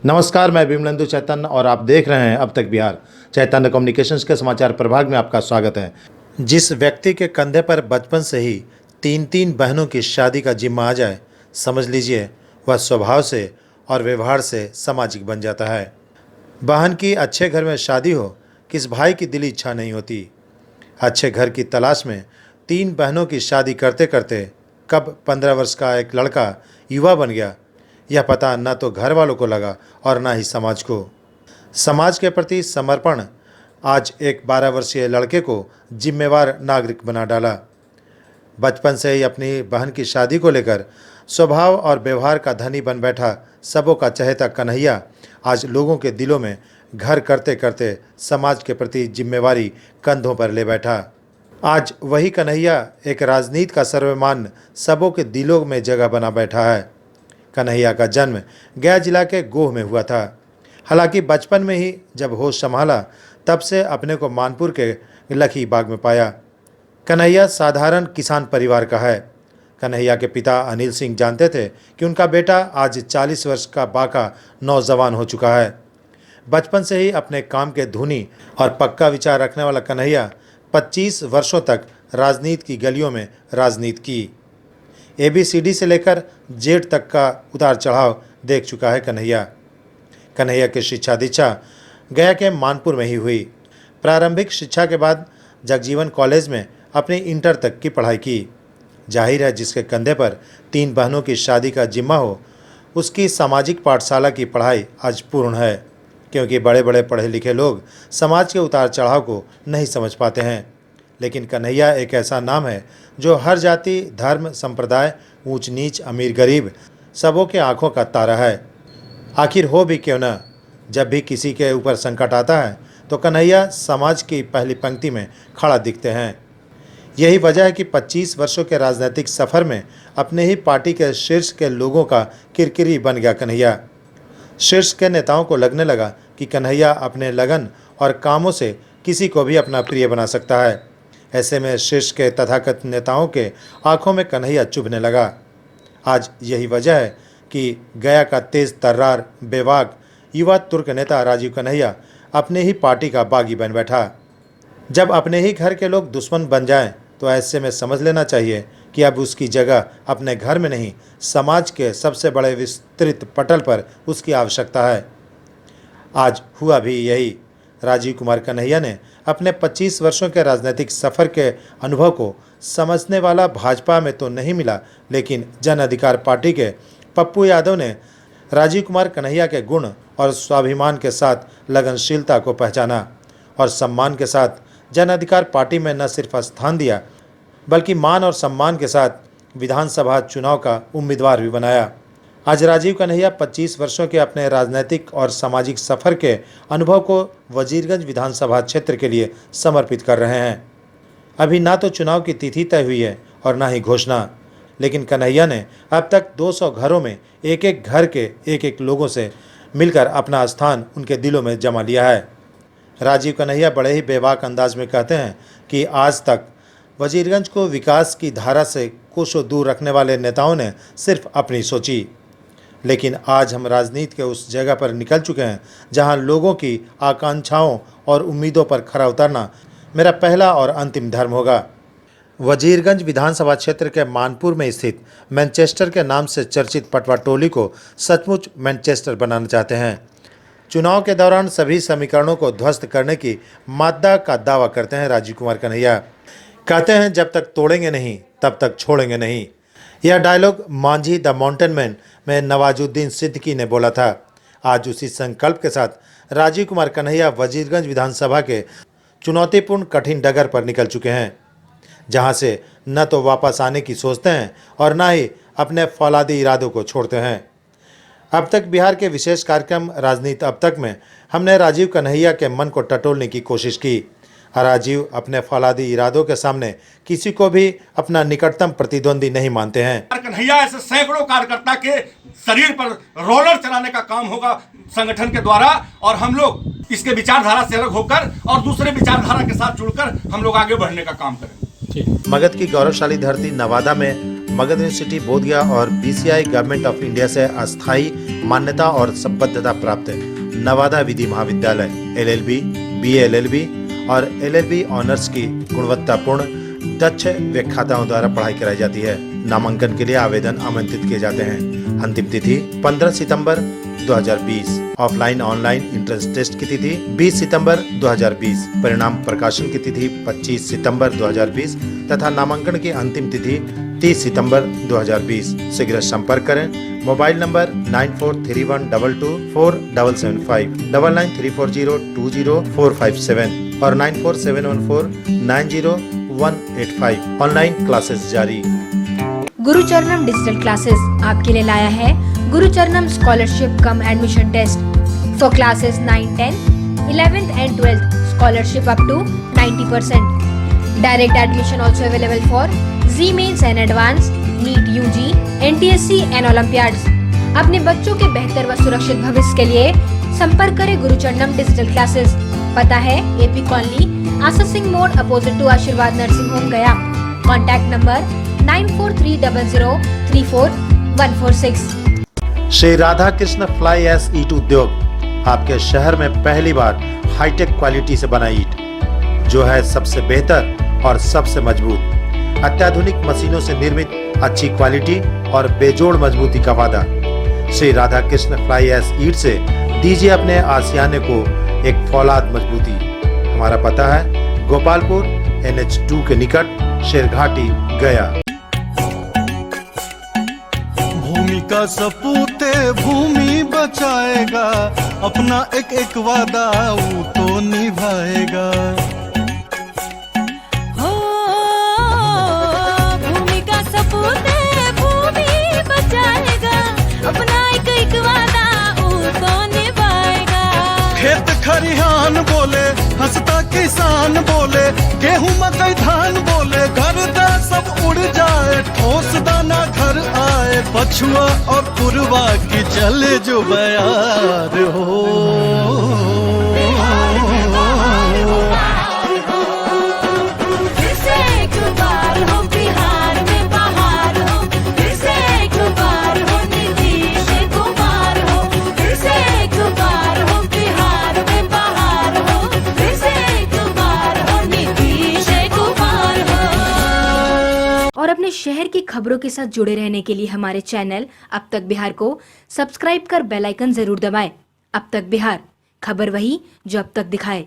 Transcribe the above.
नमस्कार, मैं विमलेंदु चैतन्य और आप देख रहे हैं अब तक बिहार। चैतन्य कम्युनिकेशंस के समाचार प्रभाग में आपका स्वागत है। जिस व्यक्ति के कंधे पर बचपन से ही तीन तीन बहनों की शादी का जिम्मा आ जाए, समझ लीजिए वह स्वभाव से और व्यवहार से सामाजिक बन जाता है। बहन की अच्छे घर में शादी हो, किस भाई की दिली इच्छा नहीं होती। अच्छे घर की तलाश में तीन बहनों की शादी करते करते कब 15 वर्ष का एक लड़का युवा बन गया, यह पता न तो घर वालों को लगा और न ही समाज को। समाज के प्रति समर्पण आज एक 12 वर्षीय लड़के को जिम्मेवार नागरिक बना डाला। बचपन से ही अपनी बहन की शादी को लेकर स्वभाव और व्यवहार का धनी बन बैठा सबों का चहेता कन्हैया आज लोगों के दिलों में घर करते करते समाज के प्रति जिम्मेवारी कंधों पर ले बैठा। आज वही कन्हैया एक राजनीति का सर्वमान्य सबों के दिलों में जगह बना बैठा है। कन्हैया का जन्म गया जिला के गोह में हुआ था। हालांकि बचपन में ही जब होश संभाला तब से अपने को मानपुर के लखी बाग में पाया। कन्हैया साधारण किसान परिवार का है। कन्हैया के पिता अनिल सिंह जानते थे कि उनका बेटा आज 40 वर्ष का बाका नौजवान हो चुका है। बचपन से ही अपने काम के धुनी और पक्का विचार रखने वाला कन्हैया 25 वर्षों तक राजनीति की गलियों में राजनीति की। ABCD से लेकर जेड तक का उतार चढ़ाव देख चुका है कन्हैया। कन्हैया की शिक्षा दीक्षा गया के मानपुर में ही हुई। प्रारंभिक शिक्षा के बाद जगजीवन कॉलेज में अपनी इंटर तक की पढ़ाई की। जाहिर है, जिसके कंधे पर तीन बहनों की शादी का जिम्मा हो, उसकी सामाजिक पाठशाला की पढ़ाई आज पूर्ण है, क्योंकि बड़े बड़े पढ़े लिखे लोग समाज के उतार चढ़ाव को नहीं समझ पाते हैं। लेकिन कन्हैया एक ऐसा नाम है जो हर जाति, धर्म, संप्रदाय, ऊंच नीच, अमीर गरीब सबों के आंखों का तारा है। आखिर हो भी क्यों न, जब भी किसी के ऊपर संकट आता है तो कन्हैया समाज की पहली पंक्ति में खड़ा दिखते हैं। यही वजह है कि 25 वर्षों के राजनीतिक सफ़र में अपने ही पार्टी के शीर्ष के लोगों का किरकिरी बन गया कन्हैया। शीर्ष के नेताओं को लगने लगा कि कन्हैया अपने लगन और कामों से किसी को भी अपना प्रिय बना सकता है। ऐसे में शीर्ष के तथाकथित नेताओं के आंखों में कन्हैया चुभने लगा। आज यही वजह है कि गया का तेज तर्रार बेबाक युवा तुर्क नेता राजीव कन्हैया अपने ही पार्टी का बागी बन बैठा। जब अपने ही घर के लोग दुश्मन बन जाएं, तो ऐसे में समझ लेना चाहिए कि अब उसकी जगह अपने घर में नहीं, समाज के सबसे बड़े विस्तृत पटल पर उसकी आवश्यकता है। आज हुआ भी यही। राजीव कुमार कन्हैया ने अपने 25 वर्षों के राजनीतिक सफ़र के अनुभव को समझने वाला भाजपा में तो नहीं मिला, लेकिन जन अधिकार पार्टी के पप्पू यादव ने राजीव कुमार कन्हैया के गुण और स्वाभिमान के साथ लगनशीलता को पहचाना और सम्मान के साथ जन अधिकार पार्टी में न सिर्फ स्थान दिया, बल्कि मान और सम्मान के साथ विधानसभा चुनाव का उम्मीदवार भी बनाया। आज राजीव कन्हैया 25 वर्षों के अपने राजनीतिक और सामाजिक सफ़र के अनुभव को वजीरगंज विधानसभा क्षेत्र के लिए समर्पित कर रहे हैं। अभी ना तो चुनाव की तिथि तय हुई है और ना ही घोषणा, लेकिन कन्हैया ने अब तक 200 घरों में एक एक घर के एक एक लोगों से मिलकर अपना स्थान उनके दिलों में जमा लिया है। राजीव कन्हैया बड़े ही बेबाक अंदाज में कहते हैं कि आज तक वजीरगंज को विकास की धारा से कोसों दूर रखने वाले नेताओं ने सिर्फ अपनी सोची, लेकिन आज हम राजनीति के उस जगह पर निकल चुके हैं जहां लोगों की आकांक्षाओं और उम्मीदों पर खरा उतरना मेरा पहला और अंतिम धर्म होगा। वजीरगंज विधानसभा क्षेत्र के मानपुर में स्थित मैनचेस्टर के नाम से चर्चित पटवा टोली को सचमुच मैनचेस्टर बनाना चाहते हैं। चुनाव के दौरान सभी समीकरणों को ध्वस्त करने की मादा का दावा करते हैं राजीव कुमार कन्हैया। कहते हैं, जब तक तोड़ेंगे नहीं तब तक छोड़ेंगे नहीं। यह dialogue Manjhi the mountain man में नवाजुद्दीन सिद्दीकी ने बोला था। आज उसी संकल्प के साथ राजीव कुमार कन्हैया वजीरगंज विधानसभा के चुनौतीपूर्ण कठिन डगर पर निकल चुके हैं, जहां से न तो वापस आने की सोचते हैं और न ही अपने फौलादी इरादों को छोड़ते हैं। अब तक बिहार के विशेष कार्यक्रम राजनीति अब तक में हमने राजीव कन्हैया के मन को टटोलने की कोशिश की। राजीव अपने फौलादी इरादों के सामने किसी को भी अपना निकटतम प्रतिद्वंदी नहीं मानते हैं। कन्हैया ऐसे सैकड़ों कार्यकर्ता के शरीर पर रोलर चलाने का काम होगा संगठन के द्वारा, और हम लोग इसके विचारधारा से अलग होकर और दूसरे विचारधारा के साथ जुड़कर हम लोग आगे बढ़ने का काम करेंगे। मगध की गौरवशाली धरती नवादा में मगध यूनिवर्सिटी बोधगया और बीसीआई गवर्नमेंट ऑफ इंडिया से अस्थायी मान्यता और संबद्धता प्राप्त है। नवादा विधि महाविद्यालय एलएलबी, बीए एलएलबी और एलएलबी ऑनर्स की गुणवत्तापूर्ण दक्ष व्याख्याताओं द्वारा पढ़ाई कराई जाती है। नामांकन के लिए आवेदन आमंत्रित किए जाते हैं। अंतिम तिथि 15 सितंबर 2020। ऑफलाइन ऑनलाइन एंट्रेंस टेस्ट की तिथि 20 सितंबर 2020। परिणाम प्रकाशन की तिथि 25 सितंबर 2020 तथा नामांकन की अंतिम तिथि 30 सितंबर 2020। शीघ्र संपर्क करें। मोबाइल नंबर 9431224775, 9934020457 और 9471490185। ऑनलाइन क्लासेस जारी। गुरुचरणम डिजिटल क्लासेस आपके लिए लाया है Gurucharanam scholarship cum admission test for classes 9, 10, 11th and 12th scholarship up to 90%. Direct admission also available for Z Mains and Advanced, NEET UG, NTSC and Olympiads. अपने बच्चों के बेहतर व सुरक्षित भविष्य के लिए संपर्क करें गुरुचरणम डिजिटल क्लासेस। पता है एपी कॉलोनी, आशा सिंह मोड़, opposite to Ashirwad nursing home, Gaya. Contact number 9430034146। Shri Radha Krishna fly ash ईट उद्योग आपके शहर में पहली बार हाईटेक क्वालिटी से बना ईट, जो है सबसे बेहतर और सबसे मजबूत। अत्याधुनिक मशीनों से निर्मित अच्छी क्वालिटी और बेजोड़ मजबूती का वादा। श्री राधा कृष्ण फ्लाई ऐश ईट से दीजिए अपने आशियाने को एक फौलाद मजबूती। हमारा पता है गोपालपुर NH2 के निकट, शेरघाटी, गया। भूमि का सपूते भूमि बचाएगा, अपना एक एक वादा वो तो निभाएगा। हो भूमि का सपूते भूमि बचाएगा, अपना एक एक वादा वो तो निभाएगा। खेत खरिहान बोले, हंसता किसान बोले, गेहूं मकई धान बोले, घर दा सब उड़ जाए, ठोस दाना घर आए, पछुआ और पुरवा की चले जो बयार हो। फिर से एक बार हो बिहार में बहार हो, फिर से एक बार हो नीतीश कुमार हो, फिर से एक बार हो बिहार में बहार हो, फिर से एक बार हो नीतीश कुमार हो। और अपने शहर की खबरों के साथ जुड़े रहने के लिए हमारे चैनल अब तक बिहार को सब्सक्राइब कर बेल आइकन जरूर दबाएं। अब तक बिहार, खबर वही जो अब तक दिखाए।